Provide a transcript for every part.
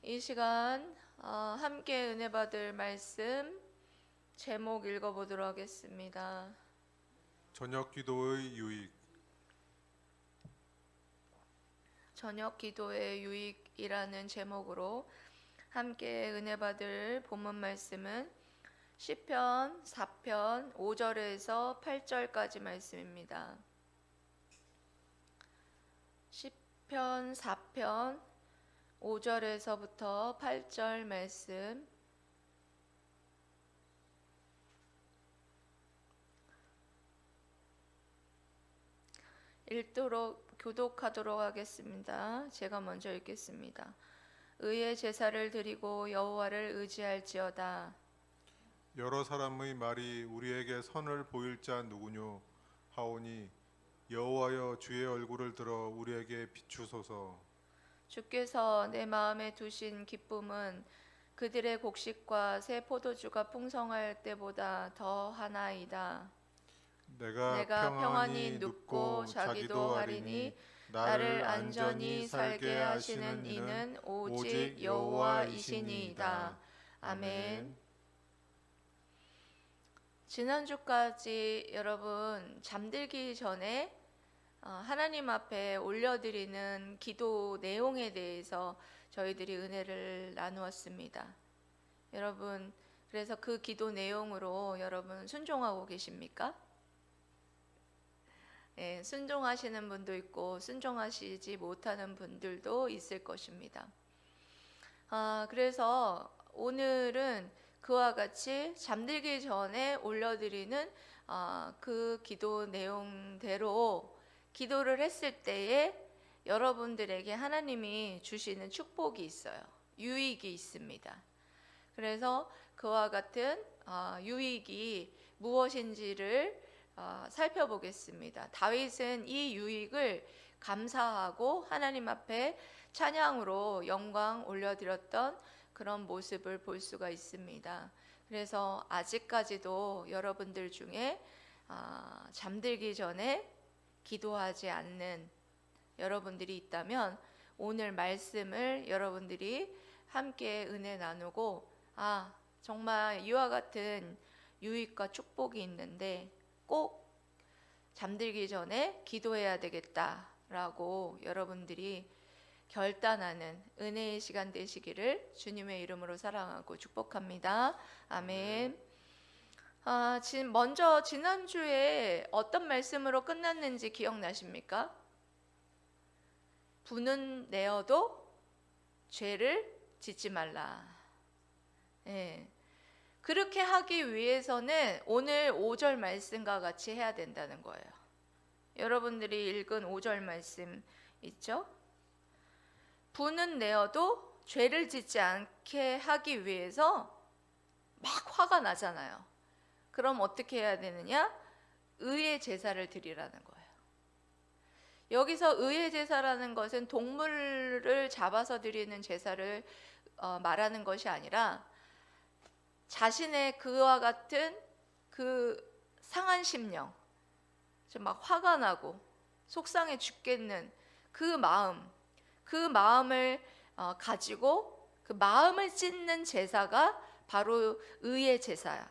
이 시간 함께 은혜 받을 말씀 제목 읽어보도록 하겠습니다. 저녁 기도의 유익. 저녁 기도의 유익이라는 제목으로 함께 은혜 받을 본문 말씀은 시편 4편 5절에서 8절까지 말씀입니다. 시편 4편 5절에서부터 8절 말씀 읽도록 교독하도록 하겠습니다. 제가 먼저 읽겠습니다. 의의 제사를 드리고 여호와를 의지할지어다. 여러 사람의 말이 우리에게 선을 보일 자 누구뇨 하오니 여호와여 주의 얼굴을 들어 우리에게 비추소서. 주께서 내 마음에 두신 기쁨은 그들의 곡식과 새 포도주가 풍성할 때보다 더 하나이다. 내가 평안히 눕고 자기도 하리니 나를 안전히 살게 하시는 이는 오직 여호와이시니이다. 아멘. 지난주까지 여러분 잠들기 전에 하나님 앞에 올려드리는 기도 내용에 대해서 저희들이 은혜를 나누었습니다. 여러분, 그래서 그 기도 내용으로 여러분 순종하고 계십니까? 네, 순종하시는 분도 있고 순종하시지 못하는 분들도 있을 것입니다. 그래서 오늘은 그와 같이 잠들기 전에 올려드리는 그 기도 내용대로 기도를 했을 때에 여러분들에게 하나님이 주시는 축복이 있어요. 유익이 있습니다. 그래서 그와 같은 유익이 무엇인지를 살펴보겠습니다. 다윗은 이 유익을 감사하고 하나님 앞에 찬양으로 영광 올려드렸던 그런 모습을 볼 수가 있습니다. 그래서 아직까지도 여러분들 중에 잠들기 전에 기도하지 않는 여러분들이 있다면 오늘 말씀을 여러분들이 함께 은혜 나누고 정말 이와 같은 유익과 축복이 있는데 꼭 잠들기 전에 기도해야 되겠다라고 여러분들이 결단하는 은혜의 시간 되시기를 주님의 이름으로 사랑하고 축복합니다. 아멘. 먼저 지난주에 어떤 말씀으로 끝났는지 기억나십니까? 분은 내어도 죄를 짓지 말라. 예. 그렇게 하기 위해서는 오늘 5절 말씀과 같이 해야 된다는 거예요. 여러분들이 읽은 5절 말씀 있죠? 분은 내어도 죄를 짓지 않게 하기 위해서 막 화가 나잖아요. 그럼 어떻게 해야 되느냐? 의의 제사를 드리라는 거예요. 여기서 의의 제사라는 것은 동물을 잡아서 드리는 제사를 말하는 것이 아니라 자신의 그와 같은 그 상한 심령, 막 화가 나고 속상해 죽겠는 그 마음을 가지고 그 마음을 찢는 제사가 바로 의의 제사를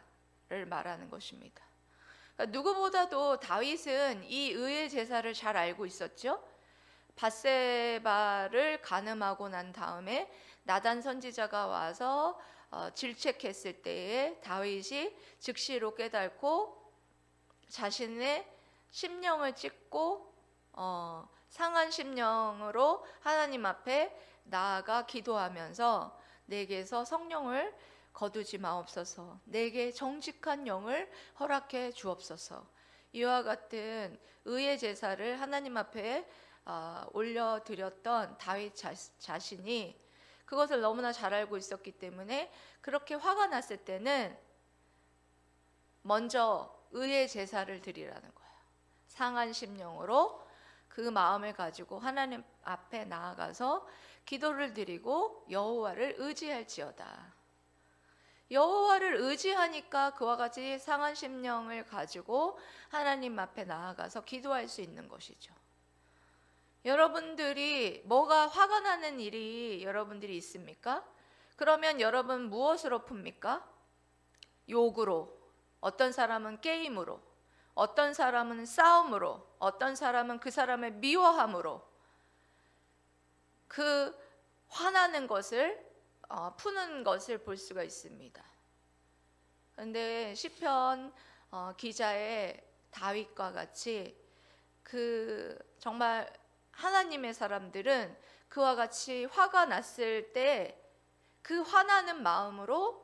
말하는 것입니다. 그러니까 누구보다도 다윗은 이 의의 제사를 잘 알고 있었죠. 밧세바를 간음하고 난 다음에 나단 선지자가 와서 질책했을 때에 다윗이 즉시로 깨닫고 자신의 심령을 찢고 상한 심령으로 하나님 앞에 나아가 기도하면서 내게서 성령을 거두지 마옵소서, 내게 정직한 영을 허락해 주옵소서. 이와 같은 의의 제사를 하나님 앞에 올려드렸던 다윗 자신이 그것을 너무나 잘 알고 있었기 때문에 그렇게 화가 났을 때는 먼저 의의 제사를 드리라는 거예요. 상한 심령으로 그 마음을 가지고 하나님 앞에 나아가서 기도를 드리고 여호와를 의지할지어다. 여호와를 의지하니까 그와 같이 상한 심령을 가지고 하나님 앞에 나아가서 기도할 수 있는 것이죠. 여러분들이 뭐가 화가 나는 일이 여러분들이 있습니까? 그러면 여러분 무엇으로 풉니까? 욕으로, 어떤 사람은 게임으로, 어떤 사람은 싸움으로, 어떤 사람은 그 사람을 미워함으로 그 화나는 것을 푸는 것을 볼 수가 있습니다. 그런데 시편 기자의 다윗과 같이 그 정말 하나님의 사람들은 그와 같이 화가 났을 때 그 화나는 마음으로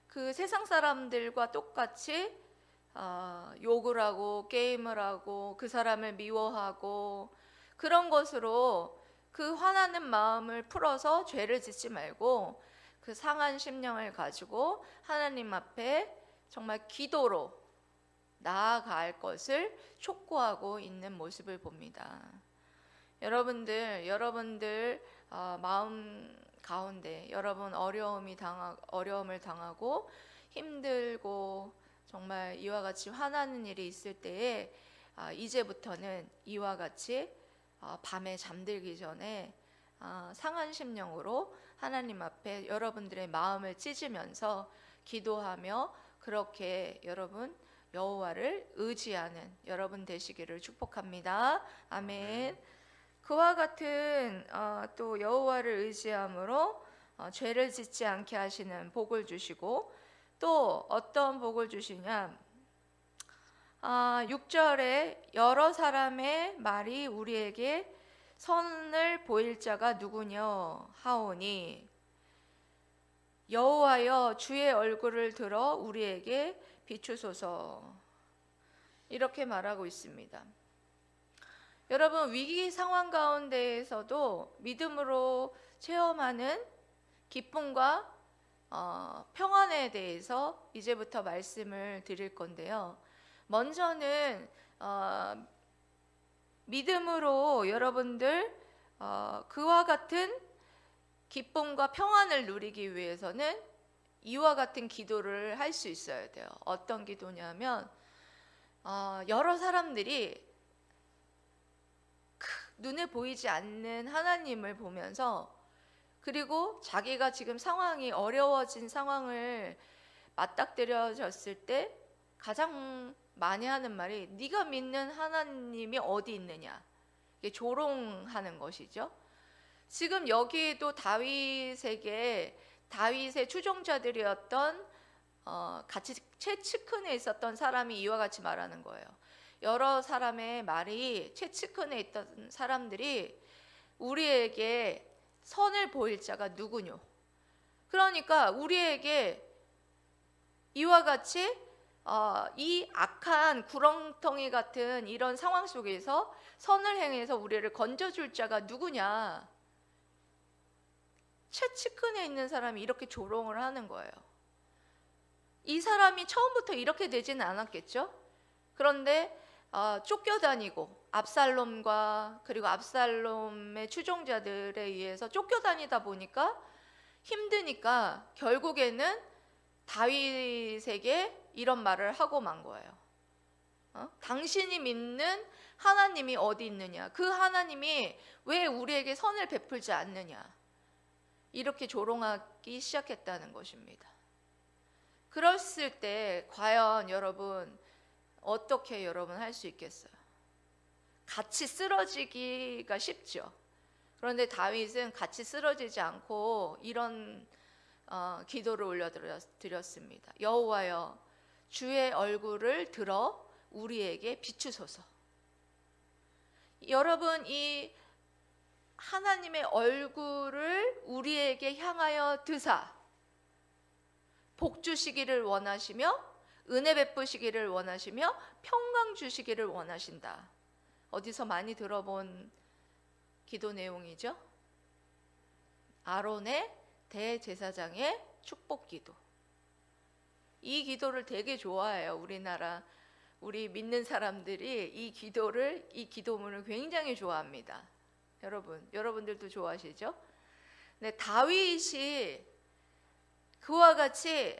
그 세상 사람들과 똑같이 욕을 하고 게임을 하고 그 사람을 미워하고 그런 것으로 그 화나는 마음을 풀어서 죄를 짓지 말고 그 상한 심령을 가지고 하나님 앞에 정말 기도로 나아갈 것을 촉구하고 있는 모습을 봅니다. 여러분들 마음 가운데 여러분 어려움을 당하고 힘들고 정말 이와 같이 화나는 일이 있을 때에 이제부터는 이와 같이 밤에 잠들기 전에 상한 심령으로 하나님 앞에 여러분들의 마음을 찢으면서 기도하며 그렇게 여러분 여호와를 의지하는 여러분 되시기를 축복합니다. 아멘. 그와 같은 또 여호와를 의지함으로 죄를 짓지 않게 하시는 복을 주시고 또 어떤 복을 주시냐 6절에 여러 사람의 말이 우리에게 선을 보일 자가 누구냐 하오니 여호와여 주의 얼굴을 들어 우리에게 비추소서 이렇게 말하고 있습니다. 여러분 위기 상황 가운데에서도 믿음으로 체험하는 기쁨과 평안에 대해서 이제부터 말씀을 드릴 건데요. 먼저는 믿음으로 여러분들 그와 같은 기쁨과 평안을 누리기 위해서는 이와 같은 기도를 할 수 있어야 돼요. 어떤 기도냐면 여러 사람들이 눈에 보이지 않는 하나님을 보면서 그리고 자기가 지금 상황이 어려워진 상황을 맞닥뜨려졌을 때 가장 많이 하는 말이 네가 믿는 하나님이 어디 있느냐 이게 조롱하는 것이죠. 지금 여기에도 다윗의 추종자들이었던 같이 최측근에 있었던 사람이 이와 같이 말하는 거예요. 여러 사람의 말이 최측근에 있던 사람들이 우리에게 선을 보일 자가 누구뇨? 그러니까 우리에게 이와 같이 이 악한 구렁텅이 같은 이런 상황 속에서 선을 행해서 우리를 건져줄 자가 누구냐? 최측근에 있는 사람이 이렇게 조롱을 하는 거예요. 이 사람이 처음부터 이렇게 되지는 않았겠죠? 그런데 쫓겨다니고 압살롬과 그리고 압살롬의 추종자들에 의해서 쫓겨다니다 보니까 힘드니까 결국에는 다윗에게 이런 말을 하고 만 거예요. 당신이 믿는 하나님이 어디 있느냐? 그 하나님이 왜 우리에게 선을 베풀지 않느냐? 이렇게 조롱하기 시작했다는 것입니다. 그랬을 때 과연 여러분 어떻게 여러분 할 수 있겠어요? 같이 쓰러지기가 쉽죠. 그런데 다윗은 같이 쓰러지지 않고 이런 기도를 올려드렸습니다. 여호와여 주의 얼굴을 들어 우리에게 비추소서. 여러분 이 하나님의 얼굴을 우리에게 향하여 드사 복 주시기를 원하시며 은혜 베푸시기를 원하시며 평강 주시기를 원하신다. 어디서 많이 들어본 기도 내용이죠? 아론의 대제사장의 축복 기도. 이 기도를 되게 좋아해요. 우리 믿는 사람들이 이 기도문을 굉장히 좋아합니다. 여러분들도 좋아하시죠? 네, 다윗이 그와 같이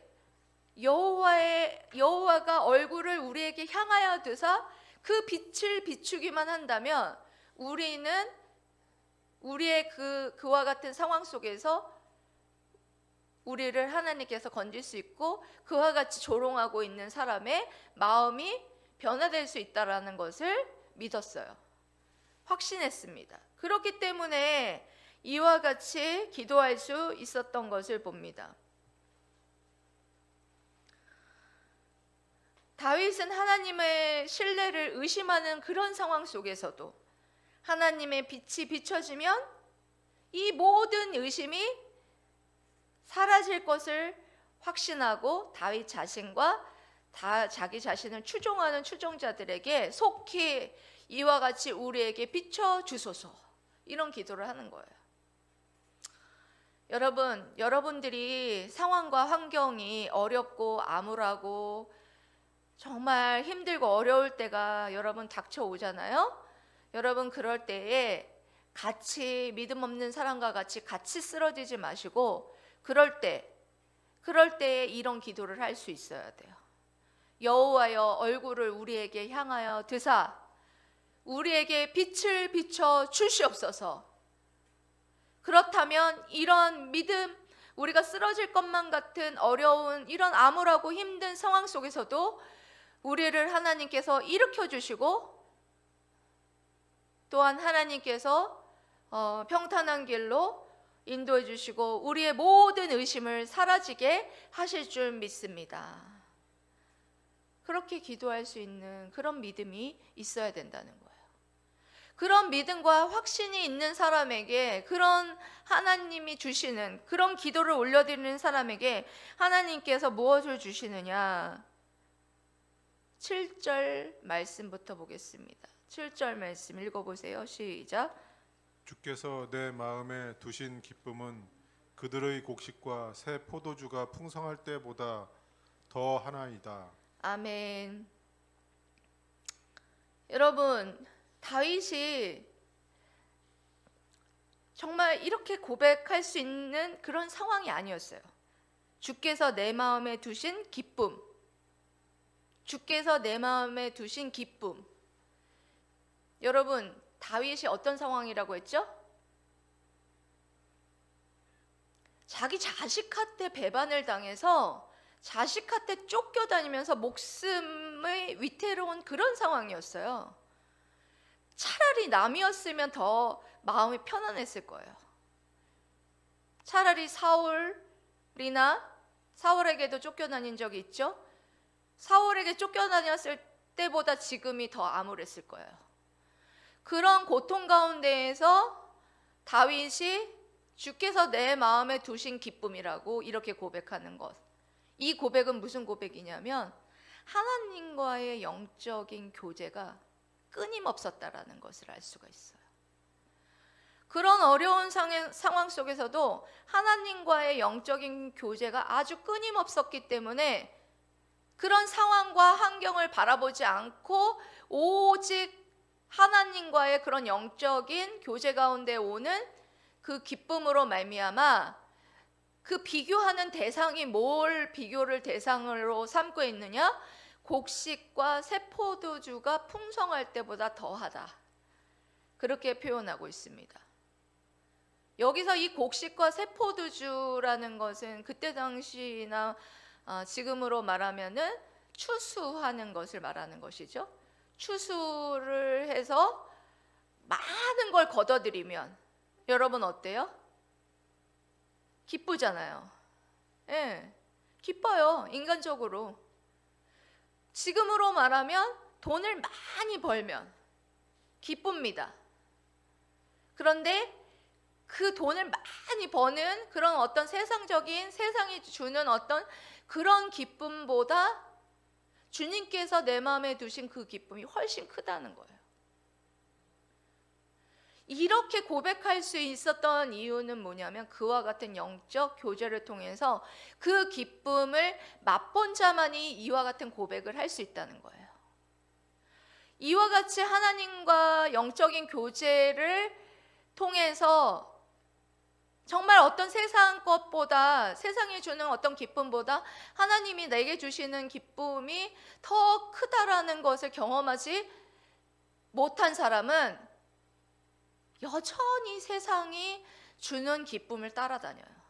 여호와가 얼굴을 우리에게 향하여 두사 그 빛을 비추기만 한다면 우리는 우리의 그와 같은 상황 속에서 우리를 하나님께서 건질 수 있고 그와 같이 조롱하고 있는 사람의 마음이 변화될 수 있다라는 것을 믿었어요. 확신했습니다. 그렇기 때문에 이와 같이 기도할 수 있었던 것을 봅니다. 다윗은 하나님의 신뢰를 의심하는 그런 상황 속에서도 하나님의 빛이 비춰지면 이 모든 의심이 사라질 것을 확신하고 다윗 자신과 자기 자신을 추종하는 추종자들에게 속히 이와 같이 우리에게 비춰주소서, 이런 기도를 하는 거예요. 여러분들이 상황과 환경이 어렵고 암울하고 정말 힘들고 어려울 때가 여러분 닥쳐오잖아요. 여러분 그럴 때에 같이 믿음 없는 사람과 같이 쓰러지지 마시고 그럴 때에 이런 기도를 할 수 있어야 돼요. 여호와여, 얼굴을 우리에게 향하여 드사 우리에게 빛을 비춰 주시옵소서. 그렇다면 이런 믿음, 우리가 쓰러질 것만 같은 어려운 이런 암울하고 힘든 상황 속에서도 우리를 하나님께서 일으켜 주시고 또한 하나님께서 평탄한 길로 인도해 주시고 우리의 모든 의심을 사라지게 하실 줄 믿습니다. 그렇게 기도할 수 있는 그런 믿음이 있어야 된다는 거예요. 그런 믿음과 확신이 있는 사람에게, 그런 하나님이 주시는 그런 기도를 올려드리는 사람에게 하나님께서 무엇을 주시느냐? 7절 말씀부터 보겠습니다. 7절 말씀 읽어보세요. 시작. 주께서 내 마음에 두신 기쁨은 그들의 곡식과 새 포도주가 풍성할 때보다 더 하나이다. 아멘. 여러분, 다윗이 정말 이렇게 고백할 수 있는 그런 상황이 아니었어요. 주께서 내 마음에 두신 기쁨, 주께서 내 마음에 두신 기쁨. 여러분, 다윗이 어떤 상황이라고 했죠? 자기 자식한테 배반을 당해서 자식한테 쫓겨다니면서 목숨의 위태로운 그런 상황이었어요. 차라리 남이었으면 더 마음이 편안했을 거예요. 차라리 사울에게도 쫓겨다닌 적이 있죠. 사울에게 쫓겨다녔을 때보다 지금이 더 암울했을 거예요. 그런 고통 가운데에서 다윗이 주께서 내 마음에 두신 기쁨이라고 이렇게 고백하는 것, 이 고백은 무슨 고백이냐면 하나님과의 영적인 교제가 끊임없었다라는 것을 알 수가 있어요. 그런 어려운 상황 속에서도 하나님과의 영적인 교제가 아주 끊임없었기 때문에 그런 상황과 환경을 바라보지 않고 오직 하나님과의 그런 영적인 교제 가운데 오는 그 기쁨으로 말미암아 그 비교하는 대상이 뭘 비교를 대상으로 삼고 있느냐? 곡식과 새 포도주가 풍성할 때보다 더하다. 그렇게 표현하고 있습니다. 여기서 이 곡식과 새 포도주라는 것은 그때 당시나 지금으로 말하면은 추수하는 것을 말하는 것이죠. 추수를 해서 많은 걸 거둬들이면 여러분 어때요? 기쁘잖아요. 예, 기뻐요. 인간적으로. 지금으로 말하면 돈을 많이 벌면 기쁩니다. 그런데 그 돈을 많이 버는 그런 어떤 세상이 주는 어떤 그런 기쁨보다 주님께서 내 마음에 두신 그 기쁨이 훨씬 크다는 거예요. 이렇게 고백할 수 있었던 이유는 뭐냐면 그와 같은 영적 교제를 통해서 그 기쁨을 맛본 자만이 이와 같은 고백을 할 수 있다는 거예요. 이와 같이 하나님과 영적인 교제를 통해서 정말 어떤 세상 것보다, 세상이 주는 어떤 기쁨보다 하나님이 내게 주시는 기쁨이 더 크다라는 것을 경험하지 못한 사람은 여전히 세상이 주는 기쁨을 따라다녀요.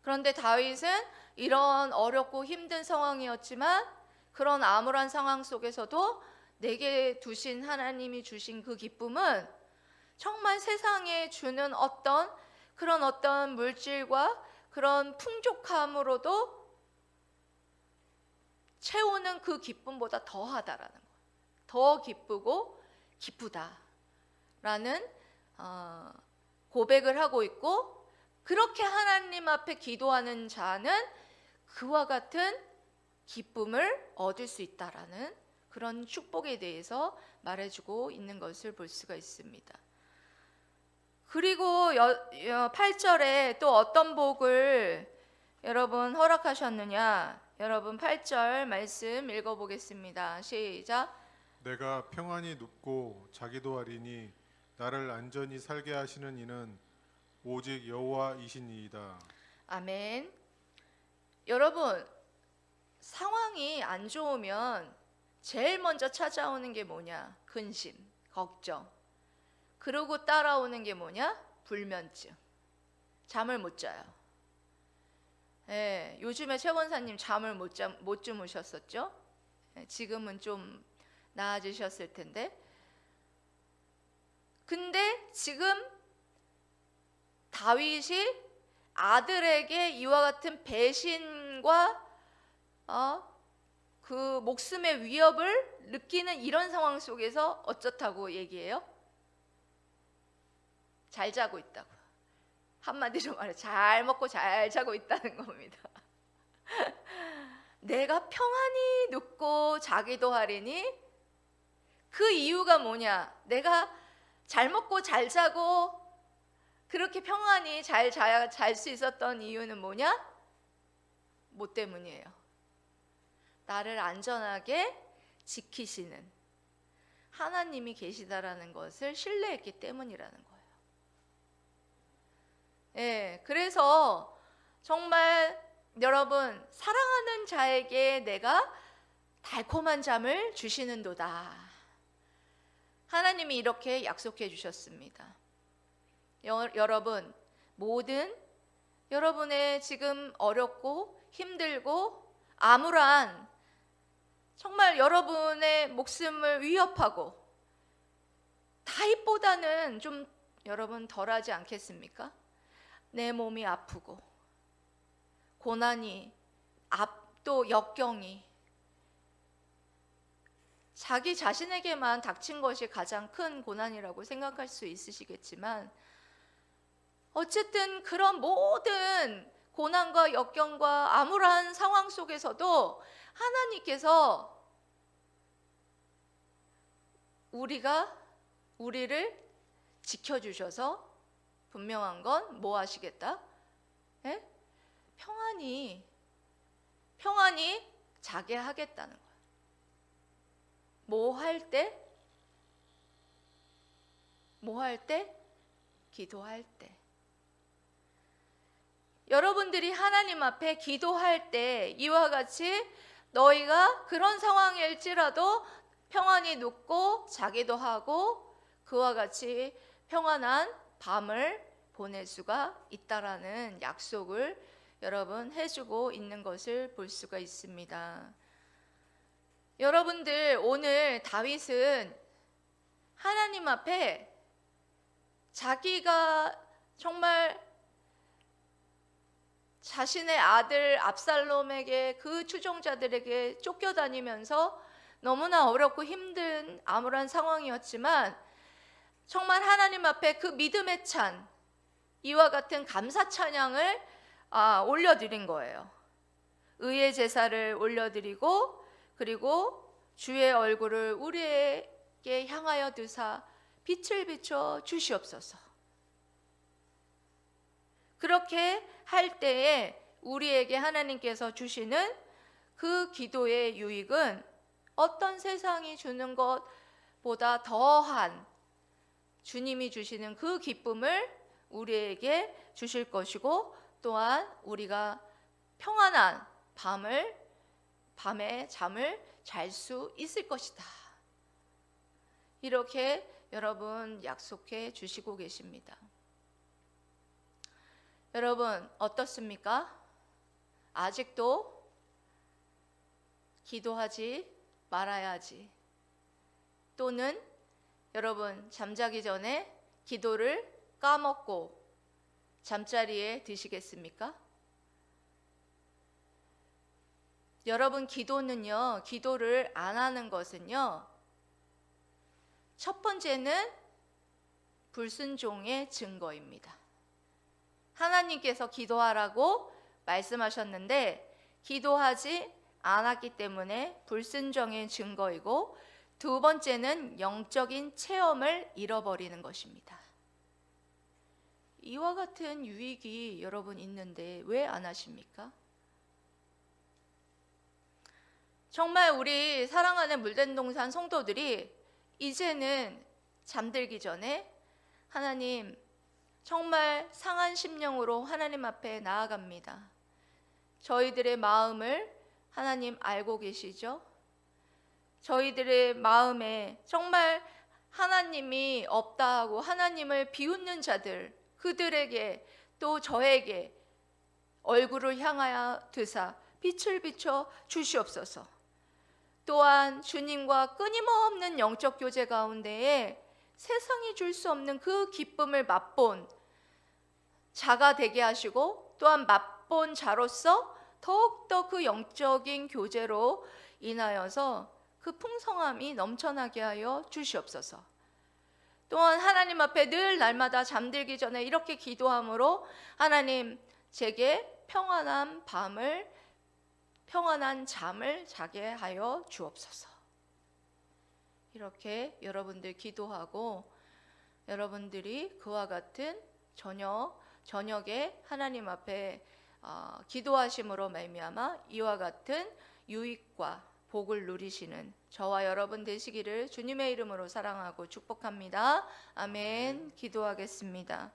그런데 다윗은 이런 어렵고 힘든 상황이었지만 그런 암울한 상황 속에서도 내게 두신 하나님이 주신 그 기쁨은 정말 세상에 주는 어떤 물질과 그런 풍족함으로도 채우는 그 기쁨보다 더하다라는 거예요. 더 기쁘고 기쁘다라는 고백을 하고 있고, 그렇게 하나님 앞에 기도하는 자는 그와 같은 기쁨을 얻을 수 있다라는 그런 축복에 대해서 말해주고 있는 것을 볼 수가 있습니다. 그리고 8절에 또 어떤 복을 여러분 허락하셨느냐? 여러분 8절 말씀 읽어보겠습니다. 시작. 내가 평안히 눕고 자기도 하리니 나를 안전히 살게 하시는 이는 오직 여호와이시니이다. 아멘. 여러분, 상황이 안 좋으면 제일 먼저 찾아오는 게 뭐냐? 근심, 걱정. 그러고 따라오는 게 뭐냐? 불면증. 잠을 못 자요. 예, 요즘에 최 권사님 잠을 못 주무셨었죠? 예, 지금은 좀 나아지셨을 텐데. 근데 지금 다윗이 아들에게 이와 같은 배신과 그 목숨의 위협을 느끼는 이런 상황 속에서 어쩌다고 얘기해요? 잘 자고 있다고. 한마디로 말해 잘 먹고 잘 자고 있다는 겁니다. 내가 평안히 눕고 자기도 하리니, 그 이유가 뭐냐? 내가 잘 먹고 잘 자고 그렇게 평안히 잘 수 있었던 이유는 뭐냐? 뭐 때문이에요? 나를 안전하게 지키시는 하나님이 계시다라는 것을 신뢰했기 때문이라는 거예요. 예, 그래서 정말 여러분, 사랑하는 자에게 내가 달콤한 잠을 주시는도다. 하나님이 이렇게 약속해 주셨습니다. 여러분, 모든 여러분의 지금 어렵고 힘들고 암울한, 정말 여러분의 목숨을 위협하고 다윗보다는 좀 여러분 덜하지 않겠습니까? 내 몸이 아프고 고난이, 또 역경이 자기 자신에게만 닥친 것이 가장 큰 고난이라고 생각할 수 있으시겠지만, 어쨌든 그런 모든 고난과 역경과 암울한 상황 속에서도 하나님께서 우리를 지켜주셔서 분명한 건 뭐 하시겠다? 예? 평안히 자게 하겠다는 거예요. 뭐 할 때? 기도할 때. 여러분들이 하나님 앞에 기도할 때 이와 같이 너희가 그런 상황일지라도 평안히 눕고 자기도 하고 그와 같이 평안한 밤을 보낼 수가 있다라는 약속을 여러분 해주고 있는 것을 볼 수가 있습니다. 여러분들, 오늘 다윗은 하나님 앞에 자기가 정말 자신의 아들 압살롬에게, 그 추종자들에게 쫓겨다니면서 너무나 어렵고 힘든 암울한 상황이었지만 정말 하나님 앞에 그 믿음의 찬, 이와 같은 감사 찬양을 올려드린 거예요. 의의 제사를 올려드리고, 그리고 주의 얼굴을 우리에게 향하여 드사 빛을 비춰 주시옵소서. 그렇게 할 때에 우리에게 하나님께서 주시는 그 기도의 유익은 어떤 세상이 주는 것보다 더한 주님이 주시는 그 기쁨을 우리에게 주실 것이고, 또한 우리가 평안한 밤에 잠을 잘 수 있을 것이다. 이렇게 여러분 약속해 주시고 계십니다. 여러분 어떻습니까? 아직도 기도하지 말아야지. 또는 여러분 잠자기 전에 기도를 까먹고 잠자리에 드시겠습니까? 여러분 기도는요, 기도를 안 하는 것은요, 첫 번째는 불순종의 증거입니다. 하나님께서 기도하라고 말씀하셨는데 기도하지 않았기 때문에 불순종의 증거이고, 두 번째는 영적인 체험을 잃어버리는 것입니다. 이와 같은 유익이 여러분 있는데 왜 안 하십니까? 정말 우리 사랑하는 물된동산 성도들이 이제는 잠들기 전에 하나님, 정말 상한 심령으로 하나님 앞에 나아갑니다. 저희들의 마음을 하나님 알고 계시죠? 저희들의 마음에 정말 하나님이 없다 하고 하나님을 비웃는 자들, 그들에게 또 저에게 얼굴을 향하여 드사 빛을 비춰 주시옵소서. 또한 주님과 끊임없는 영적 교제 가운데에 세상이 줄 수 없는 그 기쁨을 맛본 자가 되게 하시고, 또한 맛본 자로서 더욱더 그 영적인 교제로 인하여서 그 풍성함이 넘쳐나게 하여 주시옵소서. 또한 하나님 앞에 늘 날마다 잠들기 전에 이렇게 기도함으로 하나님, 제게 평안한 잠을 자게 하여 주옵소서. 이렇게 여러분들 기도하고, 여러분들이 그와 같은 저녁에 하나님 앞에 기도하심으로 말미암아 이와 같은 유익과 복을 누리시는 저와 여러분 되시기를 주님의 이름으로 사랑하고 축복합니다. 아멘. 기도하겠습니다.